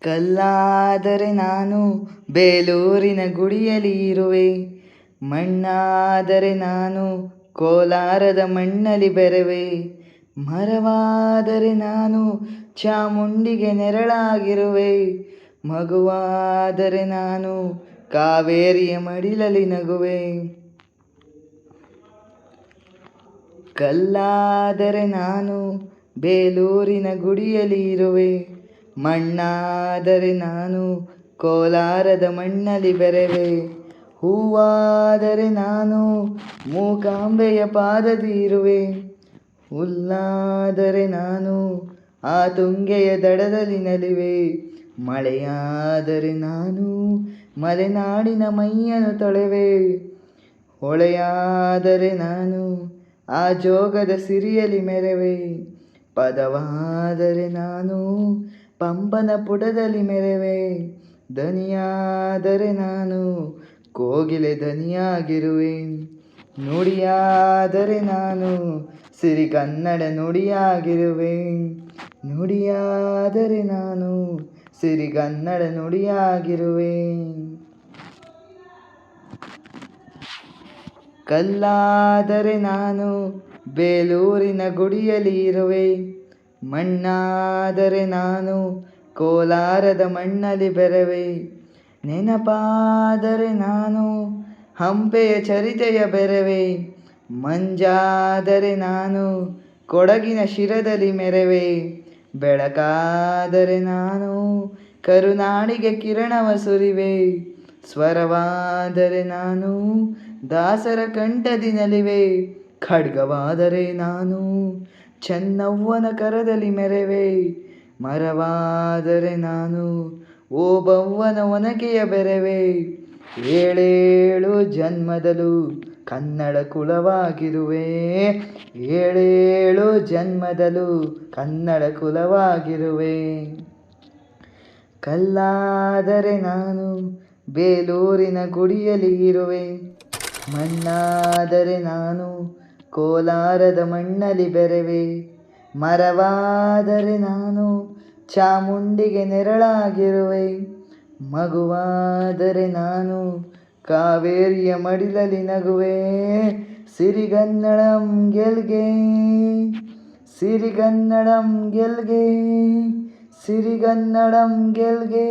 ಕಲ್ಲಾದರೆ ನಾನು ಬೇಲೂರಿನ ಗುಡಿಯಲ್ಲಿ ಇರುವೆ, ಮಣ್ಣಾದರೆ ನಾನು ಕೋಲಾರದ ಮಣ್ಣಲ್ಲಿ ಬೆರೆವೆ, ಮರವಾದರೆ ನಾನು ಚಾಮುಂಡಿಗೆ ನೆರಳಾಗಿರುವೆ, ಮಗುವಾದರೆ ನಾನು ಕಾವೇರಿಯ ಮಡಿಲಲ್ಲಿ ನಗುವೆ. ಕಲ್ಲಾದರೆ ನಾನು ಬೇಲೂರಿನ ಗುಡಿಯಲ್ಲಿ ಇರುವೆ, ಮಣ್ಣಾದರೆ ನಾನು ಕೋಲಾರದ ಮಣ್ಣಲ್ಲಿ ಬೆರೆವೆ, ಹೂವಾದರೆ ನಾನು ಮೂಕಾಂಬೆಯ ಪಾದದಿ ಇರುವೆ, ಹುಲ್ಲಾದರೆ ನಾನು ಆ ತುಂಗೆಯ ದಡದಲ್ಲಿ ನಲಿವೆ, ಮಳೆಯಾದರೆ ನಾನು ಮಲೆನಾಡಿನ ಮೈಯನ್ನು ತೊಳೆವೆ, ಹೊಳೆಯಾದರೆ ನಾನು ಆ ಜೋಗದ ಸಿರಿಯಲಿ ಮೆರೆವೆ, ಪದವಾದರೆ ನಾನು ಪಂಪನ ಪುಟದಲ್ಲಿ ಮೆರೆವೆ, ದನಿಯಾದರೆ ನಾನು ಕೋಗಿಲೆ ದನಿಯಾಗಿರುವೆ, ನುಡಿಯಾದರೆ ನಾನು ಸಿರಿಗನ್ನಡ ನುಡಿಯಾಗಿರುವೆ, ನುಡಿಯಾದರೆ ನಾನು ಸಿರಿಗನ್ನಡ ನುಡಿಯಾಗಿರುವೆ. ಕಲ್ಲಾದರೆ ನಾನು ಬೇಲೂರಿನ ಗುಡಿಯಲ್ಲಿ ಇರುವೆ, ಮಣ್ಣಾದರೆ ನಾನು ಕೋಲಾರದ ಮಣ್ಣಲ್ಲಿ ಬೆರೆವೆ, ನೆನಪಾದರೆ ನಾನು ಹಂಪೆಯ ಚರಿತೆಯ ಬೆರೆವೆ, ಮಂಜಾದರೆ ನಾನು ಕೊಡಗಿನ ಶಿರದಲ್ಲಿ ಮೆರೆವೆ, ಬೆಳಕಾದರೆ ನಾನು ಕರುನಾಡಿಗೆ ಕಿರಣವ ಸುರಿವೆ, ಸ್ವರವಾದರೆ ನಾನು ದಾಸರ ಕಂಠದಿ ನಲಿವೆ, ಖಡ್ಗವಾದರೆ ನಾನು ಚೆನ್ನವ್ವನ ಕರದಲ್ಲಿ ಮೆರೆವೆ, ಮರವಾದರೆ ನಾನು ಓಬವ್ವನ ಒನಕೆಯ ಬೆರೆವೆ, ಏಳೇಳು ಜನ್ಮದಲ್ಲೂ ಕನ್ನಡ ಕುಲವಾಗಿರುವೆ, ಏಳೇಳು ಜನ್ಮದಲ್ಲೂ ಕನ್ನಡ ಕುಲವಾಗಿರುವೆ. ಕಲ್ಲಾದರೆ ನಾನು ಬೇಲೂರಿನ ಗುಡಿಯಲ್ಲಿ ಇರುವೆ, ಮಣ್ಣಾದರೆ ನಾನು ಕೋಲಾರದ ಮಣ್ಣಲ್ಲಿ ಬೆರೆವೆ, ಮರವಾದರೆ ನಾನು ಚಾಮುಂಡಿಗೆ ನೆರಳಾಗಿರುವೆ, ಮಗುವಾದರೆ ನಾನು ಕಾವೇರಿಯ ಮಡಿಲಲ್ಲಿ ನಗುವೆ. ಸಿರಿಗನ್ನಡಂ ಗೆಲ್ಗೆ, ಸಿರಿಗನ್ನಡಂ ಗೆಲ್ಗೆ, ಸಿರಿಗನ್ನಡಂ ಗೆಲ್ಗೆ.